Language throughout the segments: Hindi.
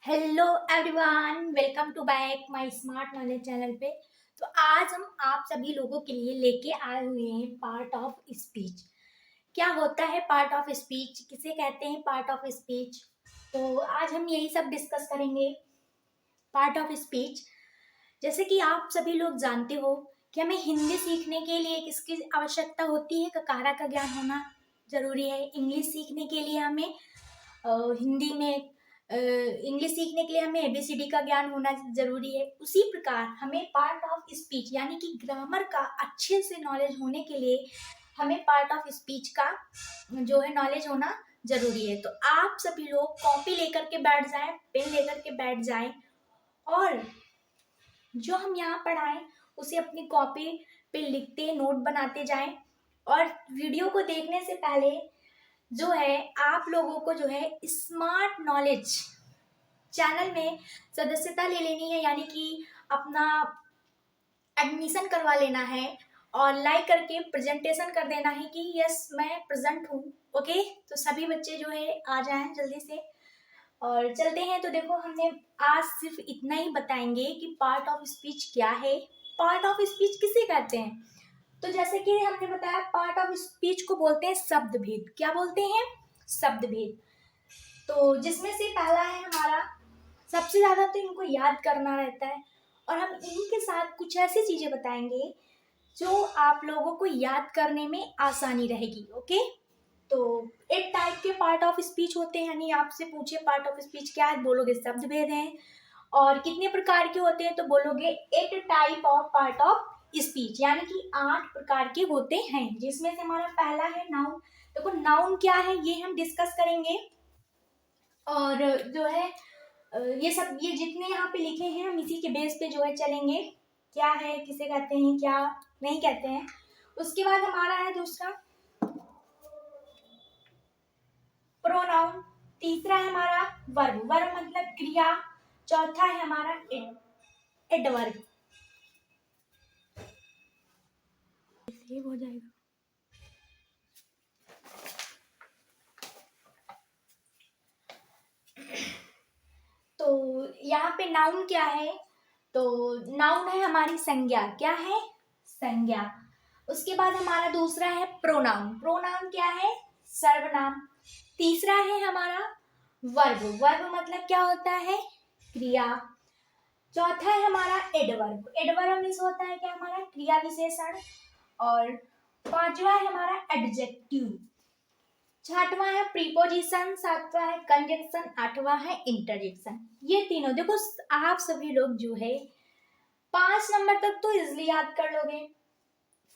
Hello everyone, welcome to back my smart knowledge channel पे। तो आज हम आप सभी लोगों के लिए लेके आए हुए हैं पार्ट ऑफ स्पीच। क्या होता है पार्ट ऑफ स्पीच, किसे कहते हैं पार्ट ऑफ स्पीच? तो आज हम यही सब डिस्कस करेंगे। पार्ट ऑफ स्पीच, जैसे कि आप सभी लोग जानते हो कि हमें हिंदी सीखने के लिए किसकी आवश्यकता होती है? ककारा का ज्ञान होना जरूरी है। इंग्लिश सीखने के लिए हमें हिंदी में इंग्लिश सीखने के लिए हमें एबीसीडी का ज्ञान होना जरूरी है। उसी प्रकार हमें पार्ट ऑफ स्पीच यानी कि ग्रामर का अच्छे से नॉलेज होने के लिए हमें पार्ट ऑफ स्पीच का जो है नॉलेज होना जरूरी है। तो आप सभी लोग कॉपी लेकर के बैठ जाएं, पेन लेकर के बैठ जाएं और जो हम यहाँ पढ़ाएं उसे अपनी कॉपी पे लिखते नोट बनाते जाएं। और वीडियो को देखने से पहले जो है आप लोगों को जो है स्मार्ट नॉलेज चैनल में सदस्यता ले लेनी है, यानी कि अपना एडमिशन करवा लेना है और लाइक करके प्रेजेंटेशन कर देना है कि यस मैं प्रेजेंट हूँ। ओके, तो सभी बच्चे जो है आ जाएं जल्दी से और चलते हैं। तो देखो, हमने आज सिर्फ इतना ही बताएंगे कि पार्ट ऑफ स्पीच क्या है, पार्ट ऑफ स्पीच किसे कहते हैं। तो जैसे कि हमने बताया, पार्ट ऑफ स्पीच को बोलते हैं शब्द भेद। क्या बोलते हैं? शब्द भेद। तो जिसमें से पहला है हमारा, सबसे ज्यादा तो इनको याद करना रहता है और हम इन्हीं के साथ कुछ ऐसी चीजें बताएंगे जो आप लोगों को याद करने में आसानी रहेगी। ओके, तो एक टाइप के पार्ट ऑफ स्पीच होते हैं, यानी आपसे पूछे पार्ट ऑफ स्पीच क्या है, बोलोगे शब्द भेद हैं। और कितने प्रकार के होते हैं, तो बोलोगे eight type of part of speech, यानी कि 8 प्रकार के होते हैं। जिसमें से हमारा पहला है नाउन। देखो नाउन क्या है ये हम डिस्कस करेंगे और जो है ये सब, ये जितने यहाँ पे लिखे हैं हम इसी के बेस पे जो है चलेंगे। क्या है, किसे कहते हैं, क्या नहीं कहते हैं। उसके बाद हमारा है दूसरा प्रोनाउन। तीसरा है हमारा वर्ब। वर्ब मतलब क्रिया। चौथा है हमारा एडवर्ब। सेव हो जाएगा। तो यहाँ पे नाउन क्या है, तो नाउन है हमारी संज्ञा। क्या है? संज्ञा। उसके बाद हमारा दूसरा है प्रोनाउन। प्रोनाउन क्या है? सर्वनाम। तीसरा है हमारा वर्ब। वर्ब मतलब क्या होता है? क्रिया। चौथा है हमारा एडवर्ब। एडवर्ब मीन्स होता है क्या? हमारा क्रिया विशेषण। और पांचवा है हमारा एडजेक्टिव। छठवां है प्रीपोजिशन। सातवां है कंजक्शन। आठवां है इंटरजेक्शन। ये तीनों देखो, आप सभी लोग जो है 5 नंबर तक तो इजिली याद कर लोगे,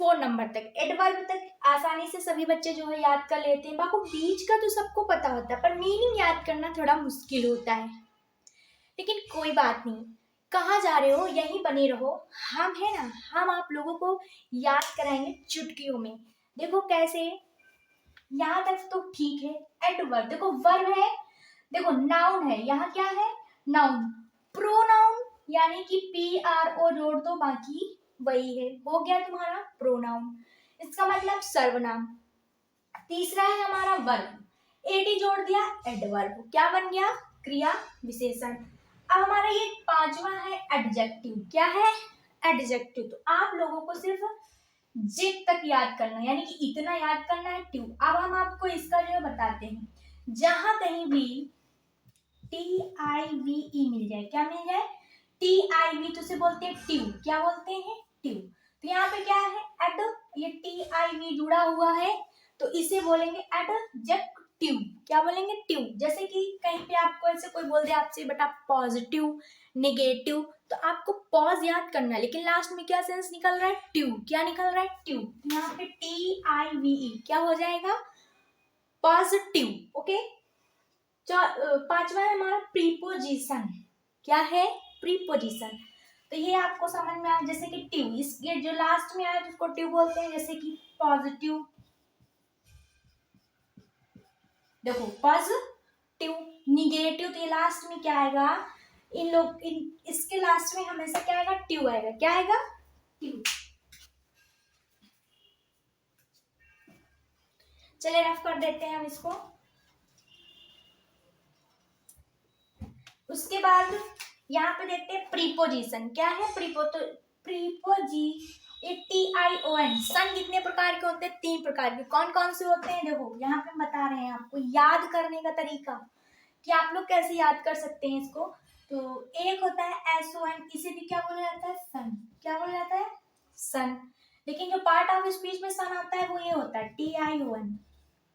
4 नंबर तक एडवर्ब तक आसानी से सभी बच्चे जो है याद कर लेते हैं। बाकी बीच का तो सबको पता होता है, पर मीनिंग याद करना थोड़ा मुश्किल होता है। लेकिन कोई बात नहीं, कहाँ जा रहे हो, यहीं बने रहो। हम है ना, हम आप लोगों को याद कराएंगे चुटकियों में। देखो कैसे, यहाँ तक तो ठीक है। एडवर्ब देखो, वर्ब है, देखो नाउन है, यहाँ क्या है? नाउन। प्रोनाउन यानी कि PRO जोड़ दो, बाकी वही है, हो गया तुम्हारा प्रोनाउन। इसका मतलब सर्वनाम। तीसरा है हमारा वर्ब, एडी जोड़ दिया, एडवर्ब। क्या बन गया? क्रिया विशेषण। अब हमारा ये पांचवा है एडजेक्टिव। क्या है? एडजेक्टिव। तो आप लोगों को सिर्फ जेड तक याद करना है, यानी कि इतना याद करना है, ट्यू। अब हम आपको इसका जो बताते हैं, जहां कहीं भी TIVE मिल जाए। क्या मिल जाए? TIV तो से बोलते हैं ट्यू। क्या बोलते हैं? ट्यू। तो यहाँ पे क्या है? एड, ये TIV जुड़ा हुआ है तो इसे बोलेंगे एडजेक्टिव। क्या बोलेंगे? ट्यू। जैसे कि कहीं पे आपको ऐसे कोई बोल दे आपसे बेटा पॉजिटिव, नेगेटिव, तो आपको पॉज याद करना है, लेकिन लास्ट में क्या सेंस निकल रहा है? ट्यू। क्या निकल रहा है? ट्यू। यहाँ पे TIVE क्या हो जाएगा? पॉजिटिव। ओके। पांचवा है हमारा प्रीपोजिशन। क्या है? प्रीपोजिशन। तो ये आपको समझ में आया, जैसे कि ट्यू, इस ये जो लास्ट में आया उसको ट्यू बोलते हैं। जैसे कि पॉजिटिव, देखो पॉजिटिव। निगेटिव तो ये लास्ट में क्या आएगा? इन लोग इसके लास्ट में हमेशा क्या आएगा? ट्यू आएगा। क्या आएगा? ट्यू। चलिए रफ कर देते हैं हम इसको। उसके बाद यहाँ पे देखते हैं प्रीपोजिशन। क्या है TION। सन कितने प्रकार के होते हैं? 3 प्रकार के। कौन कौन से होते हैं? देखो यहाँ पे बता रहे हैं आपको याद करने का तरीका कि आप लोग कैसे याद कर सकते हैं इसको। तो एक होता है SON, इसे भी क्या बोला जाता है? सन। क्या बोला जाता है? सन। लेकिन जो पार्ट ऑफ स्पीच में सन आता है वो ये होता है TION।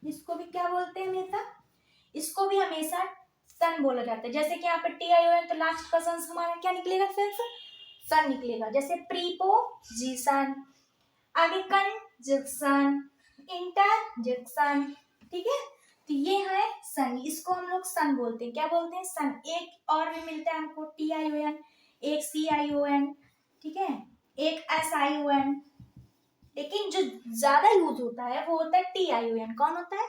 इसको भी क्या बोलते हैं हमेशा? इसको भी हमेशा सन बोला जाता है। जैसे कि यहाँ पे TION, तो लास्ट का सेंस हमारा क्या निकलेगा? सेंस सन निकलेगा। जैसे प्रीपोजिशन, आगे कंजक्शन, इंटरजेक्शन, ठीक है। तो ये है सन, इसको हम लोग सन बोलते हैं। क्या बोलते हैं? सन। एक और भी मिलता है हमको TION, एक CION, ठीक है, एक SION। लेकिन जो ज्यादा यूज होता है वो होता है TION। कौन होता है?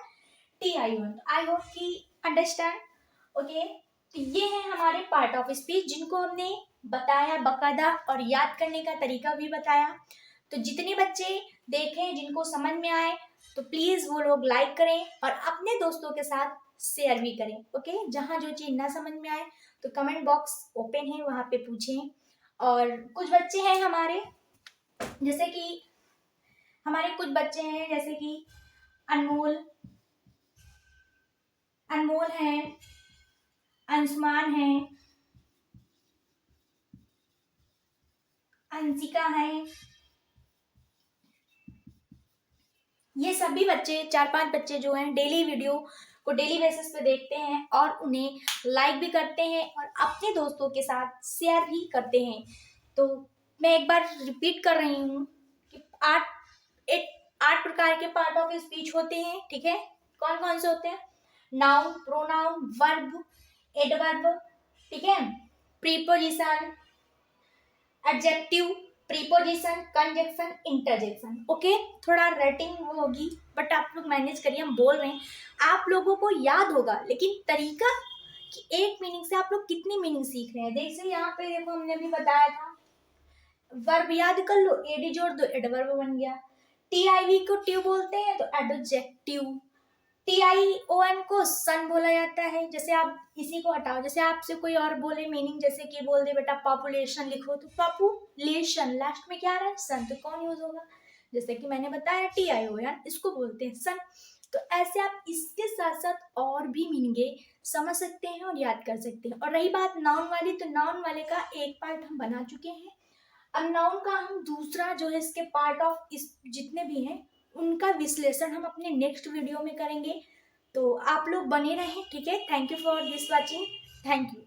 TION। आई होप कि अंडरस्टैंड। ओके, तो ये है हमारे पार्ट ऑफ स्पीच जिनको हमने बताया बकायदा, और याद करने का तरीका भी बताया। तो जितने बच्चे देखें जिनको समझ में आए तो प्लीज वो लोग लाइक करें और अपने दोस्तों के साथ शेयर भी करें। ओके, जहाँ जो चीज ना समझ में आए तो कमेंट बॉक्स ओपन है, वहां पे पूछें। और कुछ बच्चे हैं हमारे, जैसे कि हमारे कुछ बच्चे हैं जैसे कि अनमोल अनमोल है, अंशुमान है, अंशिका है। ये सभी बच्चे 4-5 बच्चे जो हैं डेली वीडियो को डेली बेसिस पे देखते हैं और उन्हें लाइक भी करते हैं और अपने दोस्तों के साथ शेयर भी करते हैं। तो मैं एक बार रिपीट कर रही हूँ कि 8 प्रकार के पार्ट ऑफ स्पीच होते हैं, ठीक है। कौन कौन से होते हैं? नाउन, प्रोनाउन, वर्ब, एडवर्ब, ठीक है, preposition, adjective, preposition, conjunction, interjection. Okay, थोड़ा रेटिंग वो होगी बट आप लोग मैनेज करिए, हम बोल रहे हैं आप लोगों को याद होगा, लेकिन तरीका कि एक मीनिंग से आप लोग कितनी मीनिंग सीख रहे हैं। जैसे यहाँ पे देखो हमने भी बताया था, वर्ब याद कर लो, एडी जोड़ दो, एडवर्ब बन गया। TIV को ट्यू बोलते हैं तो एडजेक्टिव। TION को सन बोला जाता है। जैसे आप इसी को हटाओ, जैसे आपसे कोई और बोले मीनिंग, जैसे कि बोल दे बेटा पॉपुलेशन लिखो, तो पॉपुलेशन लास्ट में क्या आ रहा है? सन। तो कौन यूज होगा? जैसे कि मैंने बताया TION, इसको बोलते हैं सन। तो ऐसे आप इसके साथ साथ और भी मीनिंगे समझ सकते हैं और याद कर सकते हैं। और रही बात नाउन वाली, तो नाउन वाले का एक पार्ट हम बना चुके हैं। अब नाउन का हम दूसरा जो है इसके पार्ट ऑफ इस जितने भी हैं उनका विश्लेषण हम अपने नेक्स्ट वीडियो में करेंगे। तो आप लोग बने रहें, ठीक है। Thank you for this watching. Thank you.